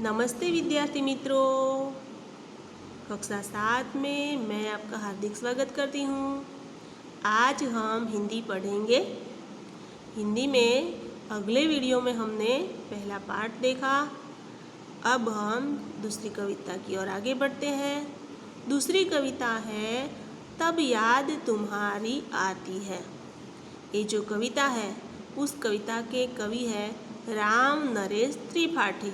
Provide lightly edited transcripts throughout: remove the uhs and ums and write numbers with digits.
नमस्ते विद्यार्थी मित्रों, कक्षा 7 में मैं आपका हार्दिक स्वागत करती हूँ। आज हम हिंदी पढ़ेंगे। हिंदी में अगले वीडियो में हमने पहला पाठ देखा। अब हम दूसरी कविता की ओर आगे बढ़ते हैं। दूसरी कविता है तब याद तुम्हारी आती है। ये जो कविता है उस कविता के कवि है राम नरेश त्रिपाठी।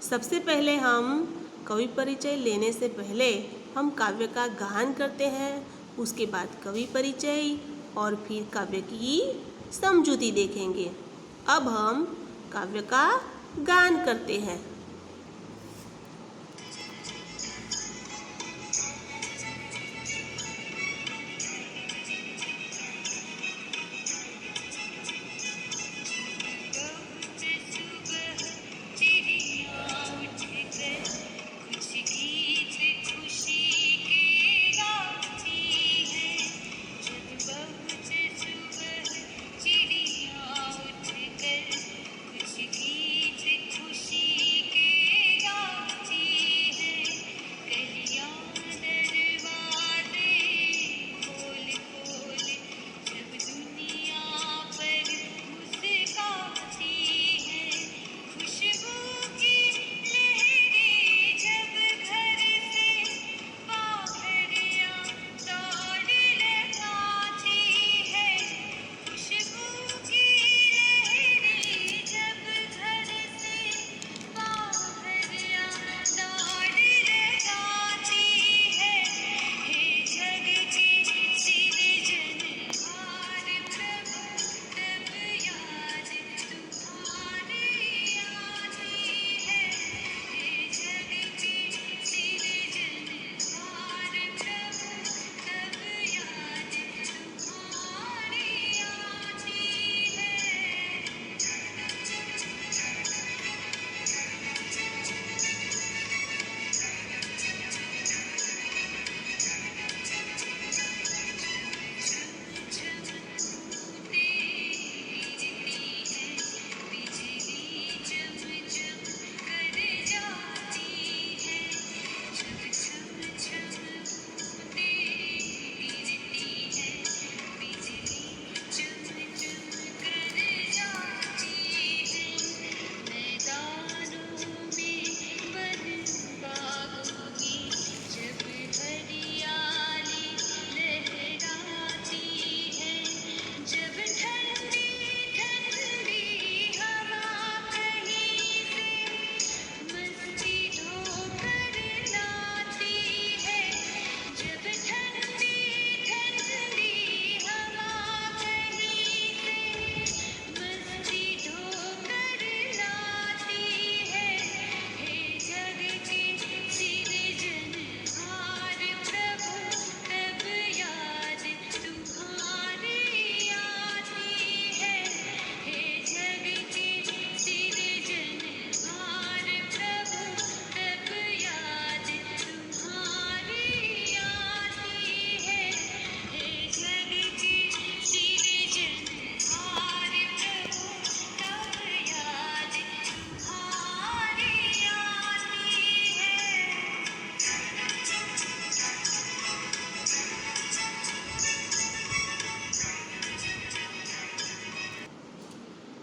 सबसे पहले हम कवि परिचय लेने से पहले हम काव्य का गान करते हैं, उसके बाद कवि परिचय और फिर काव्य की समझूती देखेंगे। अब हम काव्य का गान करते हैं।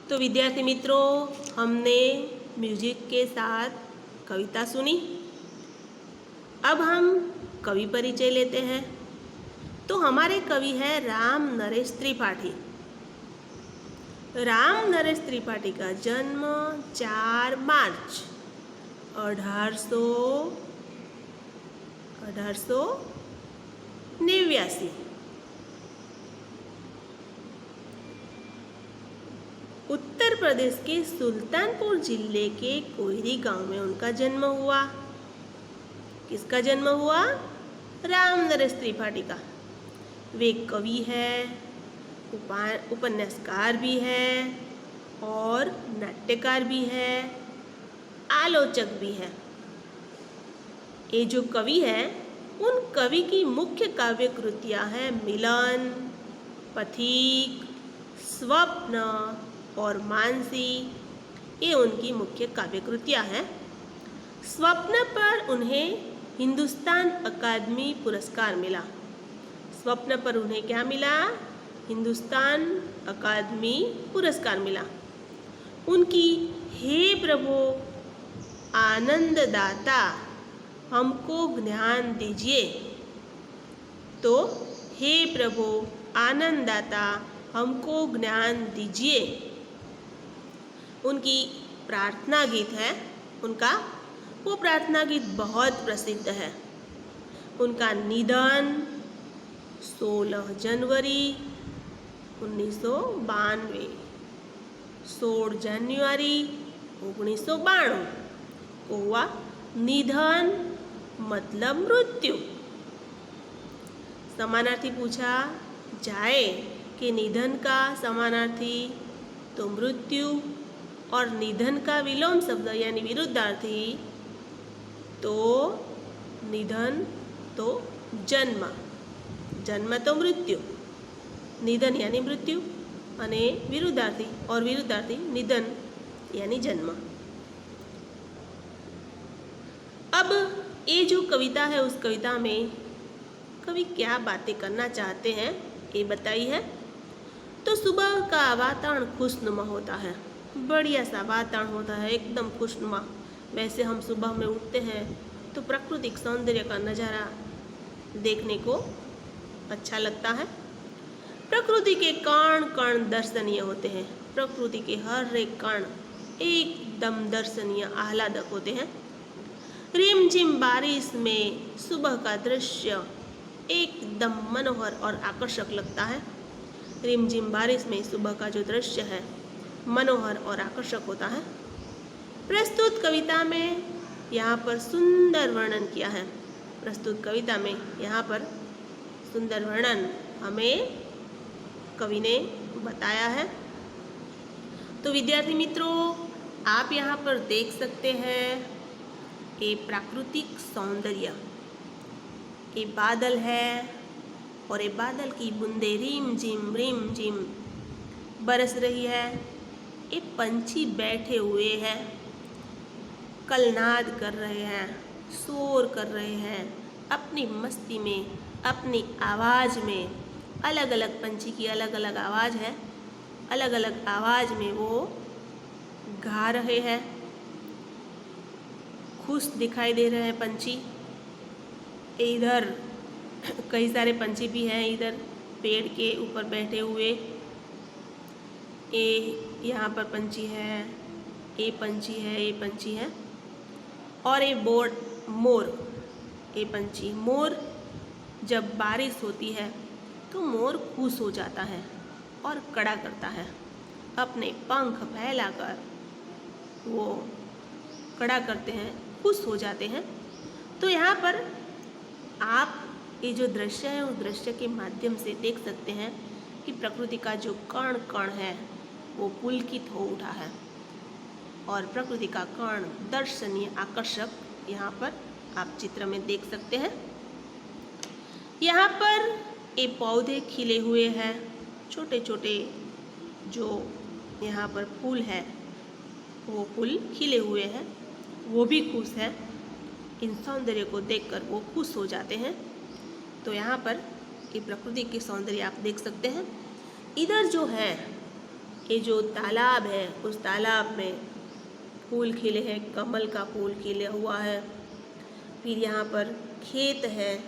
तो विद्यार्थी मित्रों, हमने म्यूजिक के साथ कविता सुनी। अब हम कवि परिचय लेते हैं। तो हमारे कवि हैं राम नरेश त्रिपाठी। राम नरेश त्रिपाठी का जन्म 4 मार्च 1889 उत्तर प्रदेश के सुल्तानपुर जिले के कोयरी गांव में उनका जन्म हुआ। किसका जन्म हुआ? राम नरेश त्रिपाठी का। वे कवि हैं, उपन्यासकार भी हैं और नाट्यकार भी हैं, आलोचक भी हैं। ये जो कवि हैं उन कवि की मुख्य काव्य कृतियाँ हैं मिलन, पथिक, स्वप्न और मानसी। ये उनकी मुख्य काव्य कृतियाँ हैं। स्वप्न पर उन्हें हिंदुस्तान अकादमी पुरस्कार मिला। स्वप्न पर उन्हें क्या मिला? हिंदुस्तान अकादमी पुरस्कार मिला। उनकी हे प्रभु आनंददाता हमको ज्ञान दीजिए, तो हे प्रभु आनंददाता हमको ज्ञान दीजिए उनकी प्रार्थना गीत है। उनका वो प्रार्थना गीत बहुत प्रसिद्ध है। उनका निधन 16 जनवरी 1992, 16 जनवरी 1992 को हुआ। निधन मतलब मृत्यु। समानार्थी पूछा जाए कि निधन का समानार्थी तो मृत्यु और निधन का विलोम शब्द यानी विरुद्धार्थी तो निधन तो जन्म, जन्म तो मृत्यु, निधन यानी मृत्यु અને विरुद्धार्थी और विरुद्धार्थी निधन यानी जन्म। अब ये जो कविता है उस कविता में कवि क्या बातें करना चाहते हैं ये बताई है। तो सुबह का वातावरण खुशनुमा होता है, बढ़िया सा वातावरण होता है, एकदम खुशनुमा। वैसे हम सुबह में उठते हैं तो प्राकृतिक सौंदर्य का नज़ारा देखने को अच्छा लगता है। प्रकृति के कण कण दर्शनीय होते हैं। प्रकृति के हर एक कण एकदम दर्शनीय आह्लादक होते हैं। रिमझिम बारिश में सुबह का दृश्य एकदम मनोहर और आकर्षक लगता है। रिमझिम बारिश में सुबह का जो दृश्य है मनोहर और आकर्षक होता है। प्रस्तुत कविता में यहाँ पर सुंदर वर्णन किया है। प्रस्तुत कविता में यहाँ पर सुंदर वर्णन हमें कवि ने बताया है। तो विद्यार्थी मित्रों, आप यहाँ पर देख सकते हैं ये प्राकृतिक सौंदर्य, ये बादल है और ये बादल की बूंदे रिम झिम बरस रही है। ये पंछी बैठे हुए हैं, कलनाद कर रहे हैं, शोर कर रहे हैं अपनी मस्ती में, अपनी आवाज़ में। अलग अलग पंछी की अलग अलग आवाज़ है, अलग अलग आवाज़ में वो गा रहे हैं। खुश दिखाई दे रहे हैं पंछी। इधर कई सारे पंछी भी हैं, इधर पेड़ के ऊपर बैठे हुए। ये यहाँ पर पंछी है, ये पंछी है, ये पंछी है और ये मोर। ये पंछी मोर, जब बारिश होती है तो मोर खुश हो जाता है और कड़ा करता है, अपने पंख फैलाकर वो कड़ा करते हैं, खुश हो जाते हैं। तो यहाँ पर आप ये जो दृश्य है उस दृश्य के माध्यम से देख सकते हैं कि प्रकृति का जो कण कण है वो पुलकित हो उठा है और प्रकृति का कण दर्शनीय आकर्षक यहाँ पर आप चित्र में देख सकते हैं। यहाँ पर ये पौधे खिले हुए हैं, छोटे छोटे जो यहाँ पर फूल है वो फूल खिले हुए हैं, वो भी खुश है। इन सौंदर्य को देखकर वो खुश हो जाते हैं। तो यहाँ पर ये प्रकृति की सौंदर्य आप देख सकते हैं। इधर जो है ये जो तालाब है उस तालाब में फूल खिले हैं, कमल का फूल खिला हुआ है। फिर यहाँ पर खेत है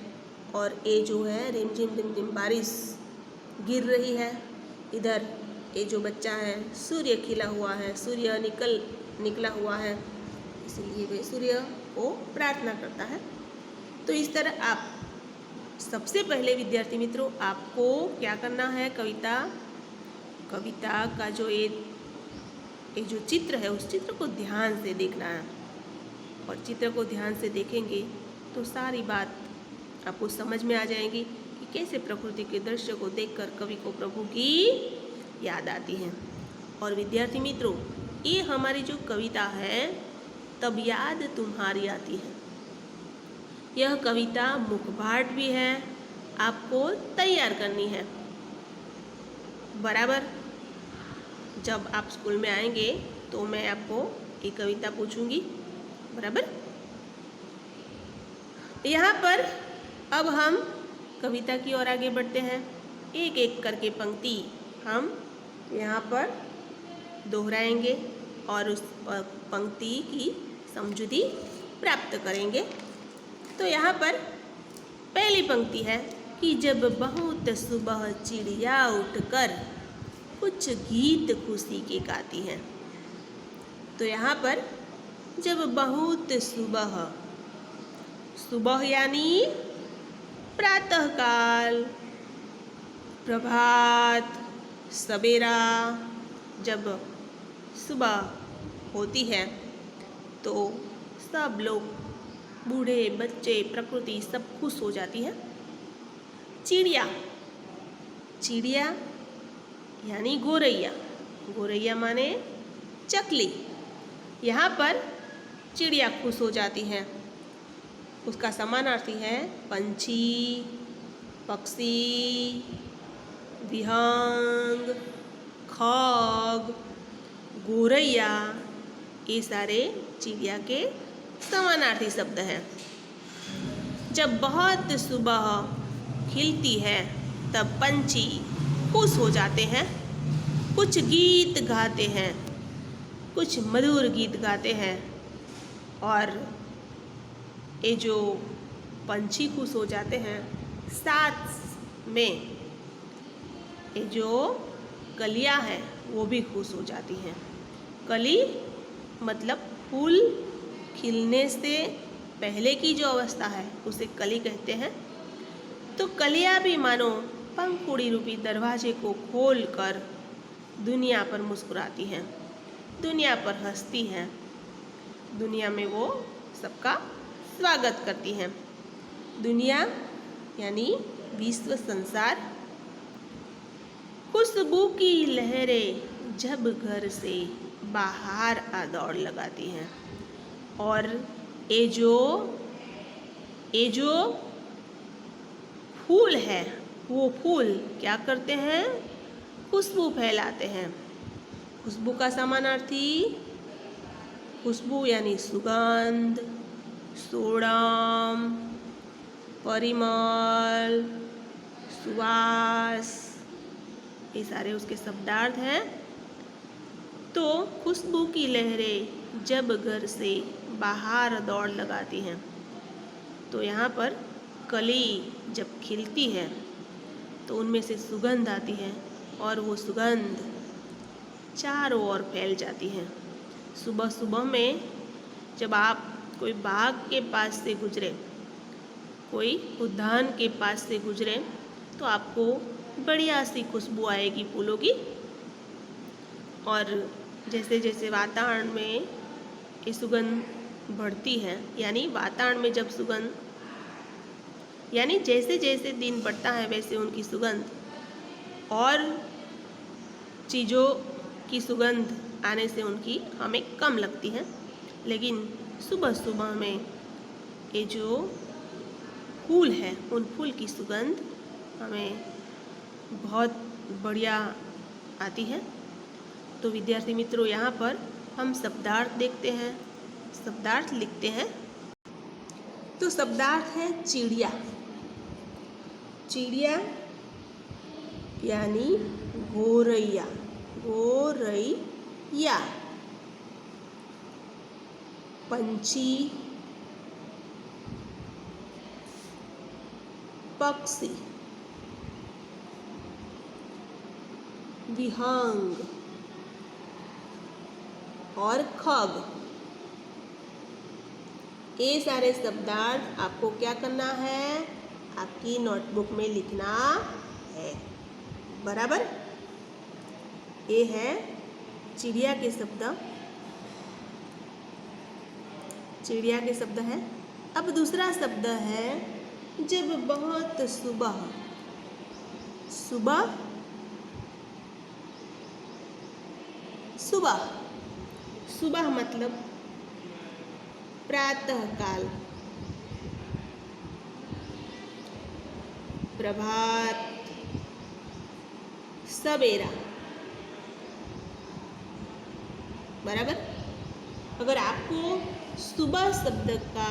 और ये जो है रिमझिम बारिश गिर रही है। इधर ये जो बच्चा है सूर्य खिला हुआ है, सूर्य निकला हुआ है, इसलिए वे सूर्य को प्रार्थना करता है। तो इस तरह आप सबसे पहले विद्यार्थी मित्रों आपको क्या करना है, कविता का जो ये जो चित्र है उस चित्र को ध्यान से देखना है। और चित्र को ध्यान से देखेंगे तो सारी बात आपको समझ में आ जाएगी कि कैसे प्रकृति के दृश्य को देखकर कवि को प्रभु की याद आती है। और विद्यार्थी मित्रों, ये हमारी जो कविता है तब याद तुम्हारी आती है, यह कविता मुखपाठ भी है, आपको तैयार करनी है। बराबर जब आप स्कूल में आएंगे तो मैं आपको एक कविता पूछूंगी, बराबर। यहाँ पर अब हम कविता की ओर आगे बढ़ते हैं। एक एक करके पंक्ति हम यहाँ पर दोहराएंगे और उस पंक्ति की समझुदी प्राप्त करेंगे। तो यहाँ पर पहली पंक्ति है कि जब बहुत सुबह चिड़िया उठकर कुछ गीत खुशी के गाती है। तो यहाँ पर जब बहुत सुबह, सुबह यानी प्रातःकाल, प्रभात, सवेरा, जब सुबह होती है तो सब लोग, बूढ़े बच्चे, प्रकृति सब खुश हो जाती है। चिड़िया, चिड़िया यानी गोरैया, गोरैया माने चकली। यहाँ पर चिड़िया खुश हो जाती है, उसका समानार्थी है पंछी, पक्षी, विहंग, खग, गोरैया, ये सारे चिड़िया के समानार्थी शब्द हैं। जब बहुत सुबह खिलती है तब पंछी खुश हो जाते हैं, कुछ गीत गाते हैं, कुछ मधुर गीत गाते हैं। और ये जो पंछी खुश हो जाते हैं, साथ में ये जो कलियां हैं वो भी खुश हो जाती हैं। कली मतलब फूल खिलने से पहले की जो अवस्था है उसे कली कहते हैं। तो कलियां भी मानो पंखुड़ी रूपी दरवाजे को खोलकर दुनिया पर मुस्कुराती हैं, दुनिया पर हंसती हैं, दुनिया में वो सबका स्वागत करती हैं। दुनिया यानी विश्व, संसार। खुशबू की लहरें जब घर से बाहर आ दौड़ लगाती हैं। और ये जो फूल है वो फूल क्या करते हैं, खुशबू फैलाते हैं। खुशबू का समानार्थी, खुशबू यानी सुगंध, सोडम, परिमल, सुवास, ये सारे उसके शब्दार्थ हैं। तो खुशबू की लहरें जब घर से बाहर दौड़ लगाती हैं। तो यहाँ पर कली जब खिलती है तो उनमें से सुगंध आती है और वो सुगंध चारों ओर फैल जाती है। सुबह सुबह में जब आप कोई बाग के पास से गुजरे, कोई उद्यान के पास से गुजरे, तो आपको बढ़िया सी खुशबू आएगी फूलों की। और जैसे जैसे वातावरण में ये सुगंध बढ़ती है, यानी वातावरण में जब सुगंध, यानी जैसे जैसे दिन बढ़ता है वैसे उनकी सुगंध और चीज़ों की सुगंध आने से उनकी हमें कम लगती है। लेकिन सुबह सुबह में ये जो फूल है उन फूल की सुगंध हमें बहुत बढ़िया आती है। तो विद्यार्थी मित्रों, यहाँ पर हम शब्दार्थ देखते हैं, शब्दार्थ लिखते हैं। तो शब्दार्थ है चिड़िया, चिड़िया यानी गोरैया, गोरैया। पंछी, पक्षी, विहंग और खग, ये सारे शब्दार्थ आपको क्या करना है, आपकी नोटबुक में लिखना है, बराबर। ये है चिड़िया के शब्द, चिड़िया के शब्द है। अब दूसरा शब्द है जब बहुत सुबह, सुबह, सुबह, सुबह मतलब प्रातःकाल, प्रभात, सवेरा, बराबर। अगर आपको सुबह शब्द का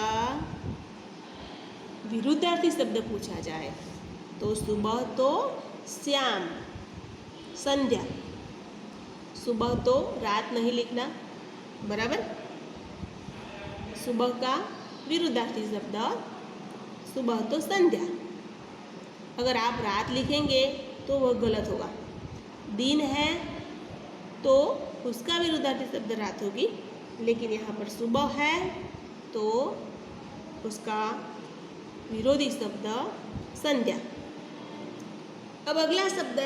विरुद्धार्थी शब्द पूछा जाए तो सुबह तो श्याम, संध्या। सुबह तो रात नहीं लिखना, बराबर। सुबह का विरुद्धार्थी शब्द सुबह तो संध्या। अगर आप रात लिखेंगे तो वह गलत होगा। दिन है तो उसका विरुद्धार्थी शब्द रात होगी, लेकिन यहाँ पर सुबह है तो उसका विरोधी शब्द संध्या। अब अगला शब्द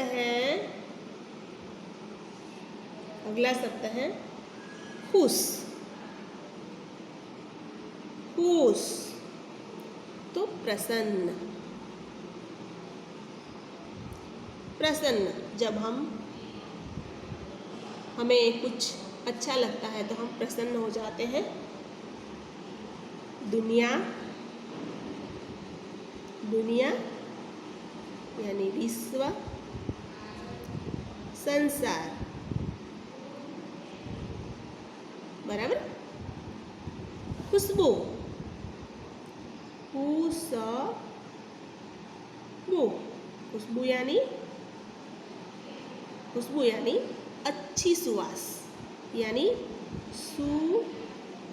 है खुश। खुश तो प्रसन्न। प्रसन्न, जब हमें कुछ अच्छा लगता है तो हम प्रसन्न हो जाते हैं। दुनिया यानी विश्व, संसार, बराबर। खुशबू, खुशबू यानी अच्छी सुवास, यानी सुगंध।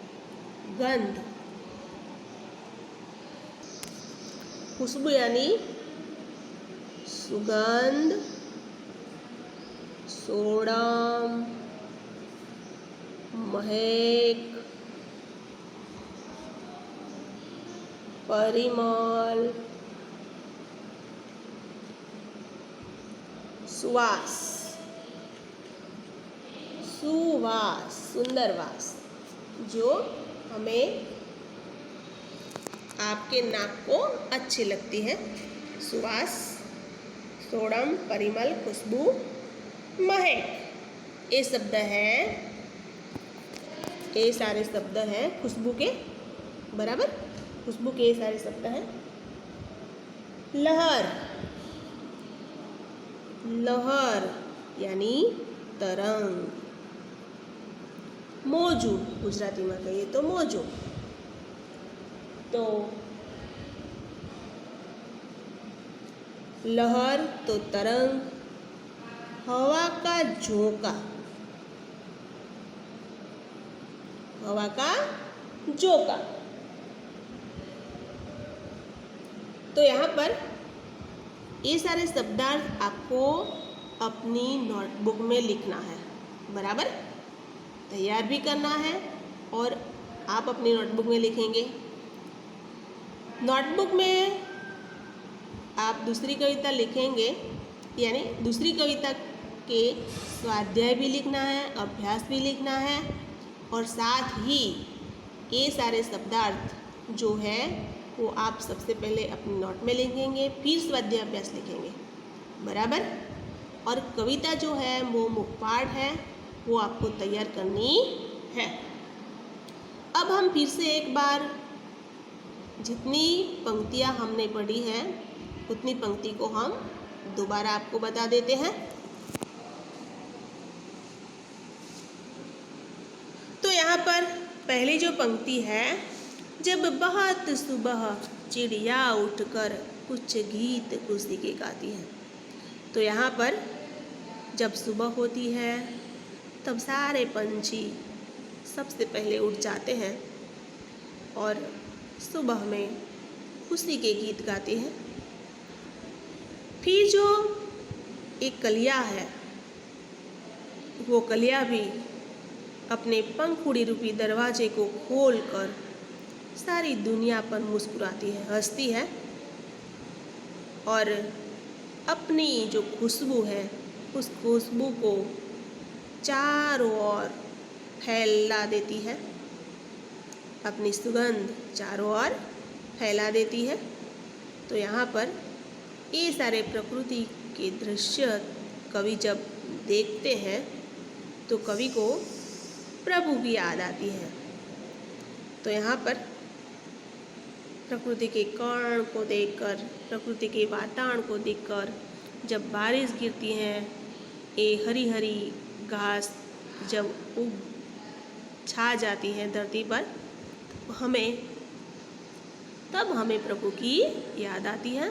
खुशबू यानी सुगंध, सोडम, महक, परिमल, सुवास, सुंदर वास, जो हमें आपके नाक को अच्छी लगती है। सुवास, सोडम, परिमल, खुशबू, महक, ये शब्द है, ये सारे शब्द हैं खुशबू के, बराबर। खुशबू के ये सारे शब्द हैं। लहर यानी तरंग। मोजू, गुजराती में कहिए तो मोजो। तो लहर तो तरंग, हवा का झोंका, तो यहाँ पर ये सारे शब्दार्थ आपको अपनी नोटबुक में लिखना है, बराबर। तैयार भी करना है और आप अपनी नोटबुक में लिखेंगे। नोटबुक में आप दूसरी कविता लिखेंगे, यानी दूसरी कविता के स्वाध्याय भी लिखना है, अभ्यास भी लिखना है, और साथ ही ये सारे शब्दार्थ जो है वो आप सबसे पहले अपनी नोट में लिखेंगे, फिर स्वाध्याय अभ्यास लिखेंगे, बराबर। और कविता जो है वो मुखपाठ है, वो आपको तैयार करनी है। अब हम फिर से एक बार जितनी पंक्तियाँ हमने पढ़ी हैं उतनी पंक्ति को हम दोबारा आपको बता देते हैं। तो यहाँ पर पहली जो पंक्ति है, जब बहुत सुबह चिड़िया उठकर कुछ गीत खुशी के गाती है। तो यहाँ पर जब सुबह होती है तब सारे पंछी सबसे पहले उठ जाते हैं और सुबह में खुशी के गीत गाते हैं। फिर जो एक कलिया है, वो कलिया भी अपने पंखुड़ी रूपी दरवाजे को खोलकर सारी दुनिया पर मुस्कुराती है, हंसती है, और अपनी जो खुशबू है उस खुशबू को चारों ओर फैला देती है, अपनी सुगंध चारों ओर फैला देती है। तो यहाँ पर ये सारे प्रकृति के दृश्य कवि जब देखते हैं तो कवि को प्रभु की याद आती है। तो यहाँ पर प्रकृति के कण को देखकर, प्रकृति के वातावरण को देखकर, जब बारिश गिरती है, ये हरी हरी घास जब छा जाती है धरती पर, तब हमें प्रभु की याद आती है।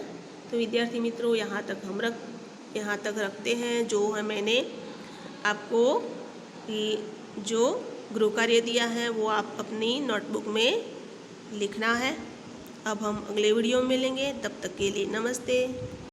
तो विद्यार्थी मित्रों, यहाँ तक रखते हैं। जो है मैंने आपको जो गृह कार्य दिया है वो आप अपनी नोटबुक में लिखना है। अब हम अगले वीडियो में मिलेंगे, तब तक के लिए नमस्ते।